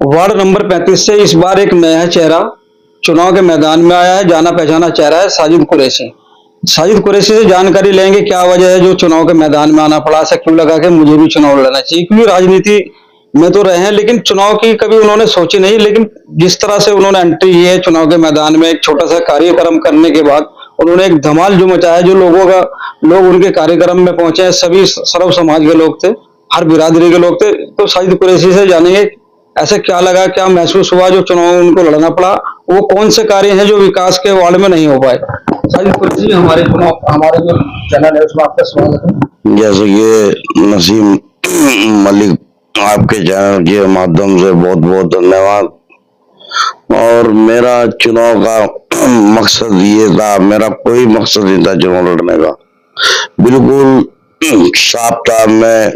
Ward number 35 से इस बार एक नया चेहरा चुनाव के मैदान में आया है। जाना पहचाना चेहरा है साजिद कुरैशी। साजिद कुरैशी से जानकारी लेंगे क्या वजह है जो चुनाव के मैदान में आना पड़ा। ऐसा क्यों लगा कि मुझे भी चुनाव लड़ना चाहिए, क्योंकि राजनीति में तो रहे हैं लेकिन चुनाव की कभी उन्होंने सोची नहीं। लेकिन जिस तरह से उन्होंने एंट्री की है चुनाव के मैदान में, एक छोटा सा कार्यक्रम करने के बाद उन्होंने एक धमाल जो मचाया, जो लोग उनके कार्यक्रम में पहुंचे हैं, सभी सर्व समाज के लोग थे, हर बिरादरी के लोग थे। तो साजिद कुरैशी से जानेंगे ऐसा क्या लगा, क्या महसूस हुआ जो चुनाव उनको लड़ना पड़ा, वो कौन से कार्य हैं जो विकास के वार्ड में नहीं हो पाए। साजिद कुरैशी, हमारे जो चैनल है उसमें आपका स्वागत है। जैसे कि नसीम मलिक, आपके चैनल के माध्यम से बहुत बहुत धन्यवाद। और मेरा चुनाव का मकसद ये था, मेरा कोई मकसद नहीं था चुनाव लड़ने का, बिल्कुल साफ था। मैं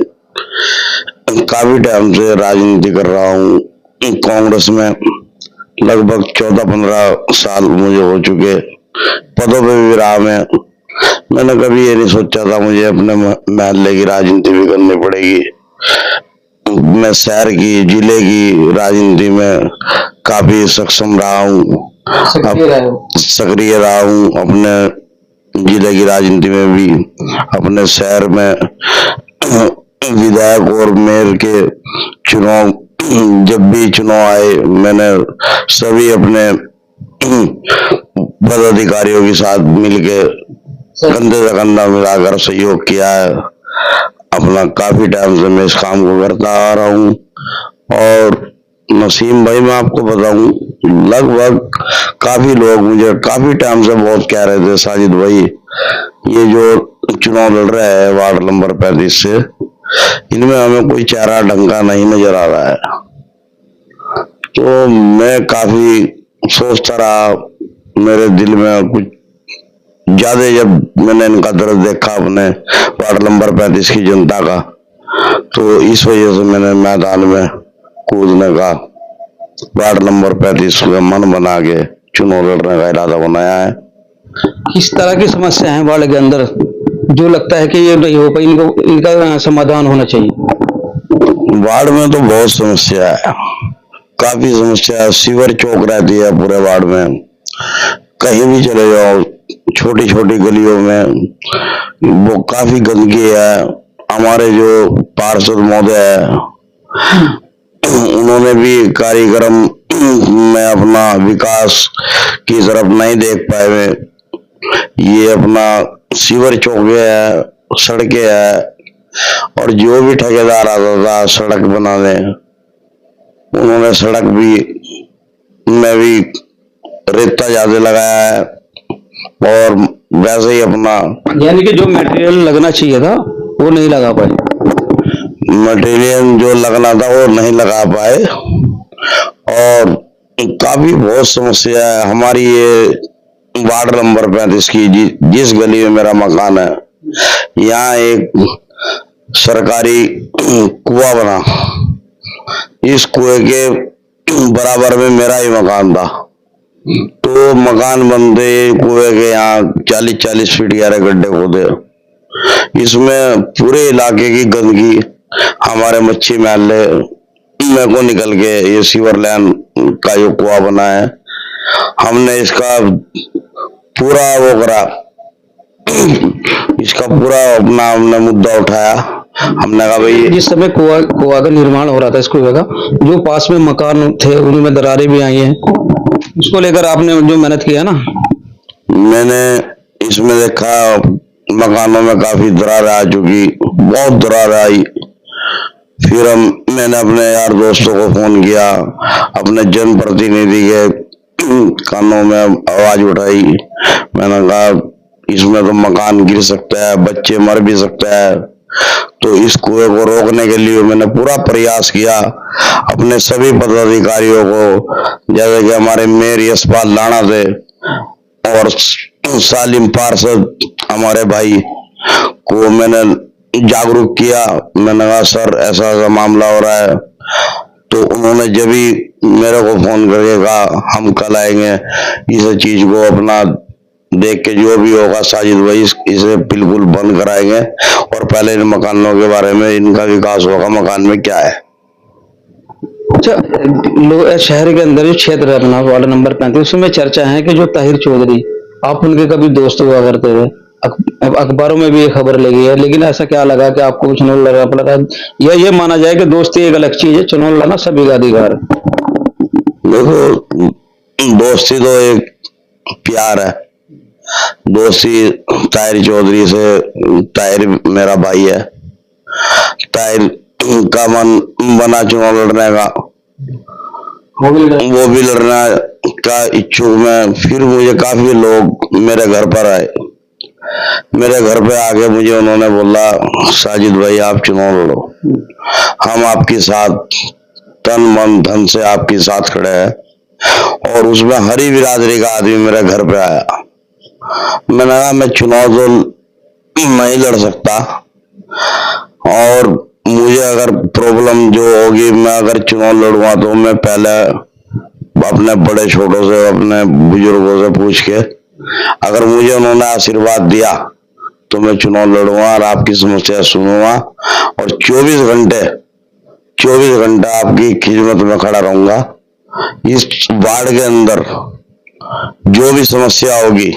काफी टाइम से राजनीति कर रहा हूँ, कांग्रेस में लगभग 14-15 साल मुझे हो चुके, पदों पे भी रहा मैं। मैंने कभी ये नहीं सोचा था मुझे अपने महल्ले की राजनीति भी करनी पड़ेगी। मैं शहर की, जिले की राजनीति में काफी सक्षम रहा हूँ, सक्रिय रहा हूँ। अपने जिले की राजनीति में भी, अपने शहर में विधायक और मेयर के चुनाव, जब भी चुनाव आए मैंने सभी अपने पदाधिकारियों के साथ मिलके कंधे से कंधा मिलाकर सहयोग किया है। अपना काफी टाइम से मैं इस काम को करता आ रहा हूँ। और नसीम भाई, मैं आपको बताऊं, लगभग काफी लोग मुझे काफी टाइम से बहुत कह रहे थे, साजिद भाई ये जो चुनाव लड़ रहा है वार्ड नंबर 35 से, इनमें हमें कोई चेहरा ढंग का नहीं नजर आ रहा है। तो मैं काफी सोचता रहा, मेरे दिल में कुछ ज्यादा, जब मैंने इनका दर्द देखा अपने वार्ड नंबर 35 की जनता का, तो इस वजह से मैंने मैदान में कूदने का, वार्ड नंबर 35 का मन बना के चुनाव लड़ने का इरादा बनाया है। किस तरह की समस्या है वार्ड के अंदर जो लगता है कि ये नहीं हो पाई, इनका समाधान होना चाहिए। वार्ड में तो बहुत समस्या है, काफी समस्या है। सीवर चौक रहती है पूरे वार्ड में, कहीं भी चले जाओ, छोटी छोटी गलियों में वो काफी गंदगी है। हमारे जो पार्षद महोदय है, उन्होंने भी कार्यक्रम में अपना विकास की तरफ नहीं देख पाए। ये अपना सीवर चौके है, सड़कें है, और जो भी ठेकेदार आता था सड़क बनाने, उन्होंने सड़क भी में भी रेता ज्यादा लगाया है। और वैसे ही अपना, यानी कि जो मटेरियल लगना चाहिए था वो नहीं लगा पाए, मटेरियल जो लगना था वो नहीं लगा पाए। और काफी बहुत समस्या है हमारी ये वार्ड नंबर 35 की। जिस गली में मेरा मकान है, यहाँ एक सरकारी कुआं बना, इस कुएं के बराबर में मेरा ही मकान था। तो मकान बनते कुएं के यहाँ 40-40 फीट गहरे गड्ढे खोदे, इसमें पूरे इलाके की गंदगी हमारे मच्छी महल्ले में को निकल के ये सीवर लाइन का जो कुआं बना है, हमने इसका पूरा वो करा, इसका पूरा अपना हमने मुद्दा उठाया। हमने कहा भाई, जिस समय कुआं का निर्माण हो रहा था, इस कुएं का, जो पास में मकान थे उनमें दरारें भी आई हैं, उसको लेकर आपने जो मेहनत किया ना, मैंने इसमें देखा मकानों में काफी दरार आ चुकी, बहुत दरार आई। फिर मैंने अपने यार दोस्तों को फोन किया, अपने जनप्रतिनिधि के कानों में आवाज उठाई। मैंने कहा इसमें तो मकान गिर सकता है, बच्चे मर भी सकता है। तो इस कुएं को रोकने के लिए मैंने पूरा प्रयास किया अपने सभी पदाधिकारियों को, जैसे कि हमारे मेयर यशपाल लाना थे और सालिम पार्षद हमारे भाई को मैंने जागरूक किया। मैंने कहा सर ऐसा ऐसा मामला हो रहा है। तो उन्होंने जब भी मेरे को फोन करके कहा हम कल आएंगे, इस चीज को अपना देख के जो भी होगा साजिद भाई इसे बिल्कुल बंद कराएंगे, और पहले इन मकानों के बारे में इनका विकास होगा, मकान में क्या है। अच्छा, शहर के अंदर जो क्षेत्र है अपना वार्ड नंबर 35, उसमें चर्चा है कि जो ताहिर चौधरी, आप उनके कभी दोस्त हुआ करते थे। अखबारों में भी ये खबर लगी है, लेकिन ऐसा क्या लगा कि आपको चुनाव लड़ना पड़ा? या ये माना जाए कि दोस्ती एक अलग चीज है, चुनाव लड़ना सभी का अधिकार है। देखो, दोस्ती तो एक प्यार है। दोस्ती ताहिर चौधरी से, ताहिर मेरा भाई है। ताहिर का मन बना चुनाव लड़ने का, वो भी लड़ना का इच्छुक में। फिर मुझे काफी लोग मेरे घर पर आए, मेरे घर पे आके मुझे उन्होंने बोला, साजिद भाई आप चुनाव लड़ो, हम आपके साथ तन मन धन से आपके साथ खड़े हैं। और उसमें हरी बिरादरी का आदमी मेरे घर पे आया। मैंने कहा मैं चुनाव तो नहीं लड़ सकता, और मुझे अगर प्रॉब्लम जो होगी, मैं अगर चुनाव लड़ूंगा तो मैं पहले अपने बड़े छोटों से, अपने बुजुर्गों से पूछ के, अगर मुझे उन्होंने आशीर्वाद दिया तो मैं चुनाव लड़ूंगा और आपकी समस्या सुनूंगा, और 24 घंटे आपकी खिदमत में खड़ा रहूंगा। इस वार्ड के अंदर जो भी समस्या होगी,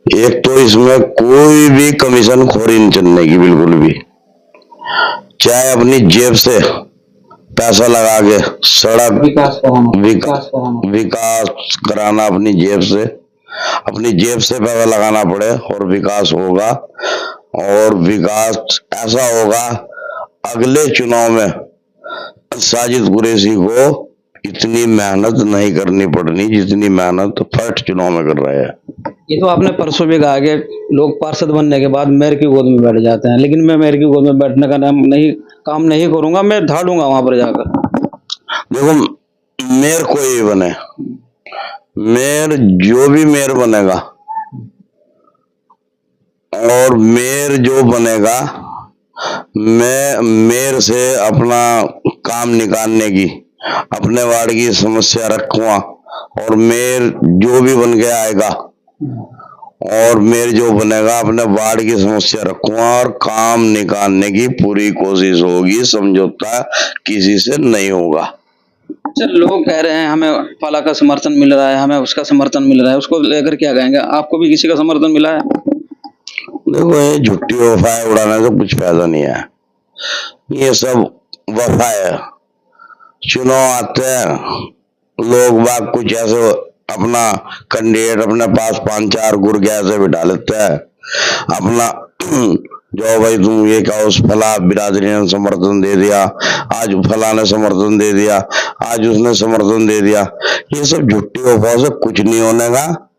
एक तो इसमें कोई भी कमीशन खोरी नहीं चलने की, बिल्कुल भी। चाहे अपनी जेब से पैसा लगा के सड़क विकास कराना, अपनी जेब से पैसा लगाना पड़े और विकास होगा। और विकास ऐसा होगा, अगले चुनाव में साजिद कुरैशी को इतनी मेहनत नहीं करनी पड़नी जितनी मेहनत फर्स्ट चुनाव में कर रहे हैं। ये तो आपने परसों भी कहा कि लोग पार्षद बनने के बाद मेयर की गोद में बैठ जाते हैं, लेकिन मैं मेयर की गोद में बैठने का काम नहीं करूंगा, मैं धाड़ूंगा वहां पर जाकर। देखो, मेयर कोई भी बने, मेयर जो भी मेयर बनेगा, और मेयर जो बनेगा, मैं मेयर से अपना काम निकालने की, अपने वार्ड की समस्या रखूंगा। और मेयर जो भी बन के आएगा, और मेयर जो बनेगा, अपने वार्ड की समस्या रखूंगा और काम निकालने की पूरी कोशिश होगी। समझौता किसी से नहीं होगा। चल, लोग कह रहे हैं हमें फला का समर्थन मिल रहा है, हमें उसका समर्थन मिल रहा है, उसको लेकर क्या कहेंगे? आपको भी किसी का समर्थन मिला है? देखो, ये झूठी अफवाहें उड़ाने से कुछ फायदा नहीं है। ये सब वफा है। चुनाव आते हैं, लोग बाग कुछ ऐसे अपना कैंडिडेट अपने पास 5-4 गुर्गे ऐसे बिठा लेते हैं, अपना जो भाई तुम ये कहो, उस फला बिरादरी ने समर्थन दे दिया, आज फला ने समर्थन दे दिया, आज उसने समर्थन दे दिया। ये सब झूठी अफवाह से कुछ नहीं होने का।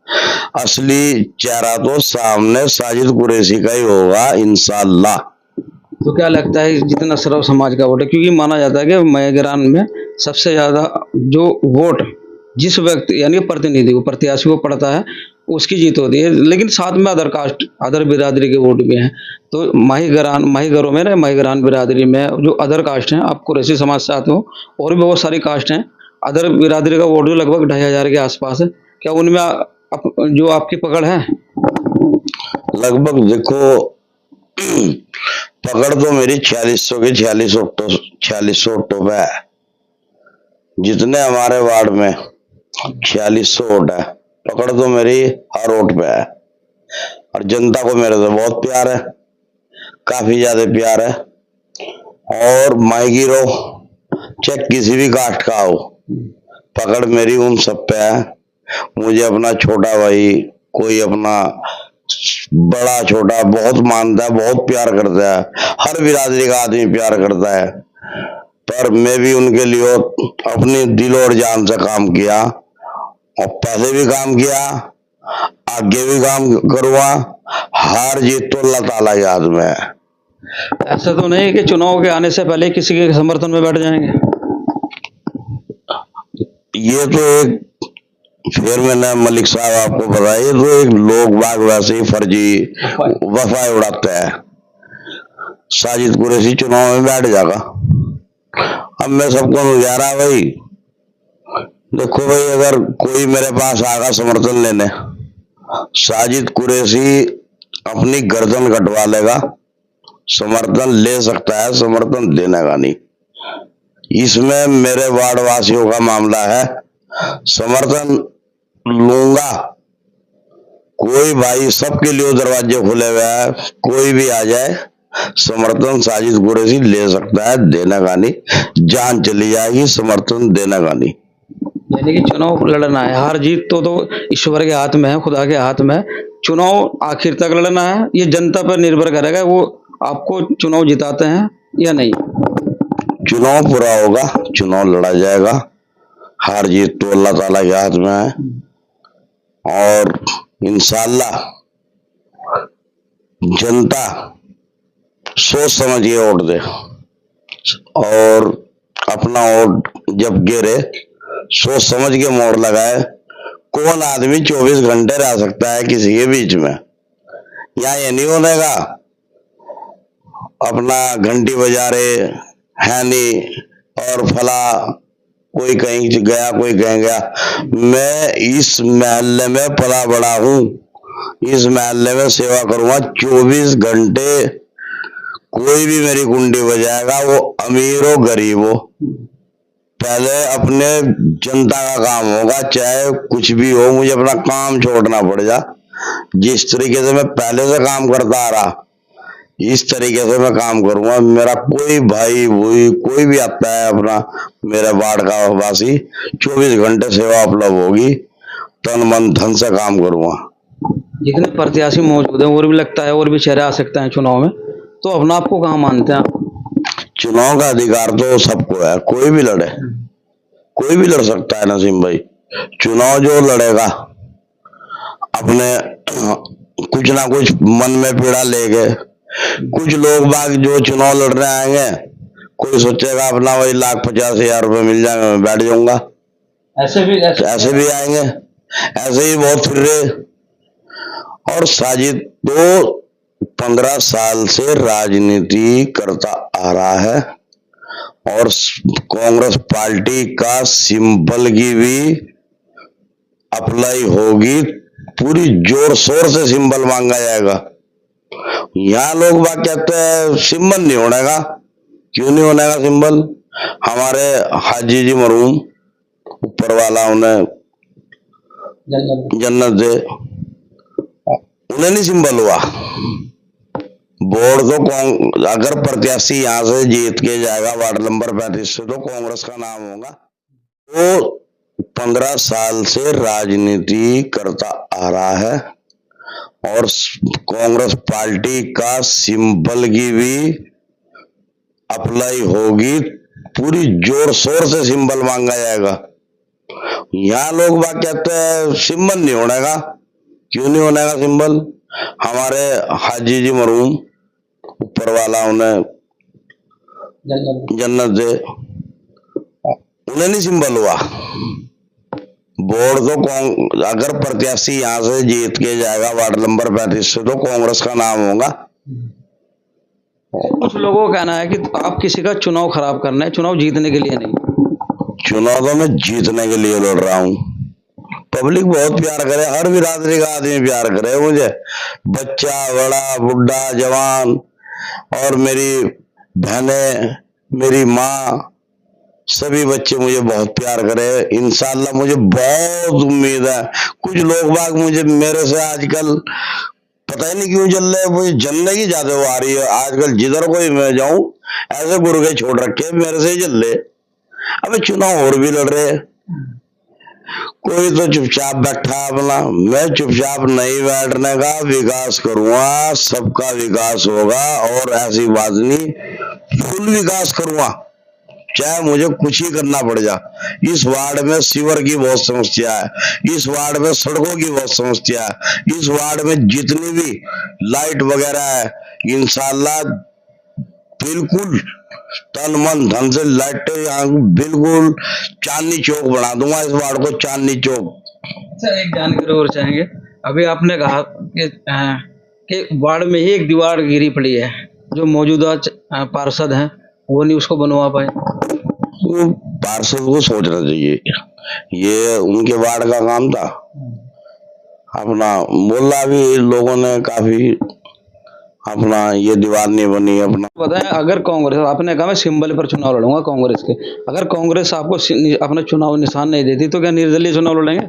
असली चेहरा तो सामने साजिद कुरैशी का ही होगा, इंशाल्लाह। तो क्या लगता है जितना सर्व समाज का वोट है, क्योंकि माना जाता है कि मायाग्राम में सबसे ज्यादा जो वोट जिस व्यक्ति यानी प्रतिनिधि को, प्रत्याशी को पड़ता है, उसकी जीत होती है। लेकिन साथ में अदर कास्ट, अदर बिरादरी के वोट भी हैं। तो माहीगरों में ना, माहीगरान बिरादरी में जो अदर कास्ट हैं, आप कुरैशी समाज से आते हो, और भी बहुत सारी कास्ट हैं, अदर बिरादरी का वोट जो लगभग 2500 के आसपास है। क्या उनमें जो आपकी पकड़ है? लगभग देखो, पकड़ तो मेरी 4600 के 4600 ऑटो पे है। जितने हमारे वार्ड में 4600 वोट है, पकड़ तो मेरी हर वोट पे है। और जनता को मेरे से बहुत प्यार है, काफी ज्यादा प्यार है। और माईगिरो चाहे किसी भी कास्ट का हो, पकड़ मेरी उन सब पे है। मुझे अपना छोटा भाई, कोई अपना बड़ा छोटा बहुत मानता है, बहुत प्यार करता है। हर बिरादरी का आदमी प्यार करता है, पर मैं भी उनके लिए अपनी दिल और जान से काम किया, और पहले भी काम किया, आगे भी काम करूंगा। हार जीत तो अल्लाह ताला के हाथ में है। ऐसा तो नहीं कि चुनाव के आने से पहले किसी के समर्थन में बैठ जाएंगे? ये तो एक, फिर मैंने मलिक साहब आपको बताया, ये तो एक लोग बाग वैसे ही फर्जी वफाएं उड़ाते हैं। साजिद कुरैशी चुनाव में बैठ जाएगा। अब मैं सबको कह रहा भाई, देखो भाई, अगर कोई मेरे पास आएगा समर्थन लेने, साजिद कुरैशी अपनी गर्दन कटवा लेगा। समर्थन ले सकता है, समर्थन देने का नहीं। इसमें मेरे वार्ड वासियों का मामला है, समर्थन लूंगा। कोई भाई, सबके लिए दरवाजे खुले हुए हैं, कोई भी आ जाए, समर्थन साजिद कुरैशी ले सकता है, देना का नहीं, जान चली जाएगी, समर्थन देना का नहीं। यानी कि चुनाव लड़ना है, हार जीत तो ईश्वर के हाथ में है, खुदा के हाथ में है। चुनाव आखिर तक लड़ना है, ये जनता पर निर्भर करेगा, वो आपको चुनाव जिताते हैं या नहीं। चुनाव पूरा होगा, चुनाव लड़ा जाएगा, हार जीत तो अल्लाह ताला के हाथ में है, और इंशाल्लाह जनता सोच समझ के वोट दे, और अपना वोट जब गिरे सोच समझ के मोड़ लगाए। कौन आदमी 24 घंटे रह सकता है किसी के बीच में? यहाँ ये नहीं होने का अपना घंटी बजा रहे है नहीं, और फला कोई कहीं गया, कोई कहीं गया। मैं इस मोहल्ले में पला बड़ा हूँ, इस मोहल्ले में सेवा करूंगा 24 घंटे। कोई भी मेरी कुंडी बजाएगा, वो अमीर हो गरीब हो, पहले अपने जनता का काम होगा, चाहे कुछ भी हो, मुझे अपना काम छोड़ना पड़ जा। जिस तरीके से मैं पहले से काम करता आ रहा, इस तरीके से मैं काम करूंगा। मेरा कोई भाई वही कोई भी आता है अपना मेरे वार्ड का वासी, 24 घंटे सेवा उपलब्ध होगी, तन मन धन से काम करूंगा। जितने प्रत्याशी मौजूद हैं, और भी लगता है और भी चेहरे आ सकते हैं चुनाव में, तो अपना आपको कहाँ मानते हैं आप? चुनाव का अधिकार तो सबको है, कोई भी लड़े, कोई भी लड़ सकता है नसीम भाई। चुनाव जो लड़ेगा अपने कुछ ना कुछ मन में पीड़ा लेके, कुछ लोग बाग जो चुनाव लड़ने आएंगे, कोई सोचेगा अपना वही 1,50,000 रुपये मिल जाएंगे, मैं बैठ जाऊंगा। ऐसे भी आएंगे, ऐसे ही बहुत फिर रहे। और साजिद तो 15 साल से राजनीति करता आ रहा है, और कांग्रेस पार्टी का सिंबल की भी अप्लाई होगी, पूरी जोर शोर से सिंबल मांगा जाएगा। यहाँ लोग बात कहते हैं सिंबल नहीं होने का, क्यों नहीं होने का सिंबल? हमारे हाजी जी मरहूम, ऊपर वाला उन्हें जन्नत दे, उन्हें नहीं सिंबल हुआ। वोट तो अगर प्रत्याशी यहाँ से जीत के जाएगा वार्ड नंबर 35 से, तो कांग्रेस का नाम होगा। वो 15 साल से राजनीति करता आ रहा है, और कांग्रेस पार्टी का सिंबल की भी अप्लाई होगी, पूरी जोर शोर से सिंबल मांगा जाएगा। यहाँ लोग बात कहते हैं सिंबल नहीं होने का, क्यों नहीं होने का सिंबल? हमारे हाजी जी मरहूम, ऊपर वाला उन्हें जन्नत दे, उन्हें नहीं सिंबल हुआ। वोट तो अगर प्रत्याशी यहाँ से जीत के जाएगा वार्ड नंबर 35 से, तो कांग्रेस का नाम होगा। कुछ लोगों का कहना है कि आप किसी का चुनाव खराब करना है, चुनाव जीतने के लिए नहीं। चुनाव तो मैं जीतने के लिए लड़ रहा हूँ। पब्लिक बहुत प्यार करे, हर बिरादरी का आदमी प्यार करे मुझे, बच्चा बड़ा बुढ़ा जवान, और मेरी बहनें, मेरी माँ, सभी बच्चे मुझे बहुत प्यार करे। इंशाल्लाह मुझे बहुत उम्मीद है। कुछ लोग बाग मुझे मेरे से आजकल पता ही नहीं क्यों जल रहे, मुझे जलने की ज्यादा वो आ रही है आजकल। जिधर कोई मैं जाऊं ऐसे गुर्गे छोड़ रखे मेरे से जल रहे। अब चुनाव और भी लड़ रहे, कोई तो चुपचाप बैठा अपना, मैं चुपचाप नहीं बैठने का, विकास करूंगा, सबका विकास होगा, और ऐसी बात नहीं, फुल विकास करूंगा, चाहे मुझे कुछ ही करना पड़ जा। इस वार्ड में सीवर की बहुत समस्या है, इस वार्ड में सड़कों की बहुत समस्या है, इस वार्ड में जितनी भी लाइट वगैरह है, इंशाल्लाह बिल्कुल तन मन धन से लाइटें यहाँ बिल्कुल चांदनी चौक बना दूंगा, इस वार्ड को चांदनी चौक। अच्छा, एक जानकारी और चाहेंगे। अभी आपने कहा कि वार्ड में ही एक दीवार गिरी पड़ी है, जो मौजूदा पार्षद हैं वो नहीं उसको बनवा पाए। तो पार्षद को सोचना चाहिए, ये उनके वार्ड का काम था। अपना बोला भी लोगों ने काफी, अपना ये दीवार नहीं बनी अपना। बताएं, अगर कांग्रेस, आपने कहा मैं सिंबल पर चुनाव लड़ूंगा कांग्रेस के, अगर कांग्रेस आपको अपना चुनाव निशान नहीं देती तो क्या निर्दलीय चुनाव लड़ेंगे?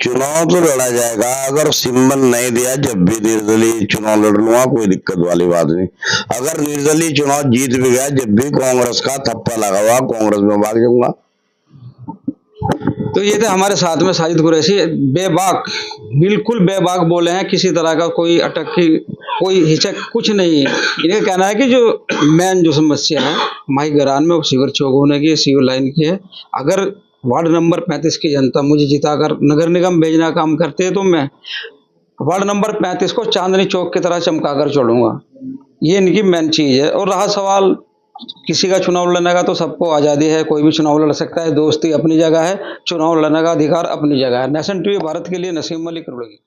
चुनाव तो लड़ा जाएगा, अगर सिंबल नहीं दिया जब भी निर्दलीय चुनाव लड़ लूंगा, कोई दिक्कत वाली बात नहीं। अगर निर्दलीय चुनाव जीत भी गया, जब भी कांग्रेस का थप्पा लगा हुआ कांग्रेस में भाग जाऊंगा। तो ये थे हमारे साथ में साजिद कुरैशी, बेबाक, बिल्कुल बेबाक बोले हैं, किसी तरह का कोई अटक की कोई हिचक कुछ नहीं है। इनका कहना है कि जो मेन जो समस्या है माही गरान में वो सीवर चौक होने की, सीवर लाइन की है। अगर वार्ड नंबर 35 की जनता मुझे जिताकर नगर निगम भेजना काम करते हैं तो मैं वार्ड नंबर 35 को चांदनी चौक की तरह चमका कर छोड़ूंगा। ये इनकी मेन चीज है। और रहा सवाल किसी का चुनाव लड़ने का, तो सबको आज़ादी है, कोई भी चुनाव लड़ सकता है, दोस्ती अपनी जगह है, चुनाव लड़ने का अधिकार अपनी जगह है। नेशन टीवी भारत के लिए नसीम मलिक रुड़गी।